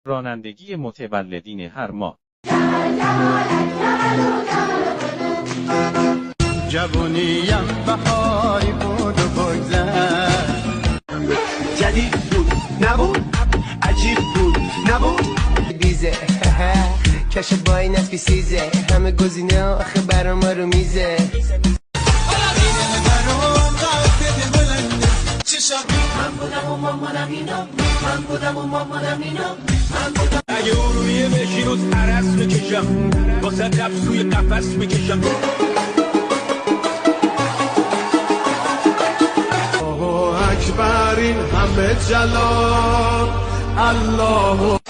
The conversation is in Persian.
رانندگی متولدین هر ماه. جوونیم بهاری بود و بگذر، جدید بود نبود، عجیب بود نبود، بیزه کش با این است بیسیزه، همه گزینه آخه برا ما رو میزه. من بودم و مامانم اینا، من بودم و مامانم اینا، من بودم. اگه او روی بشین و ترس میکشم، واسه قفص توی قفص میکشم. الله اکبر این همه جلال الله.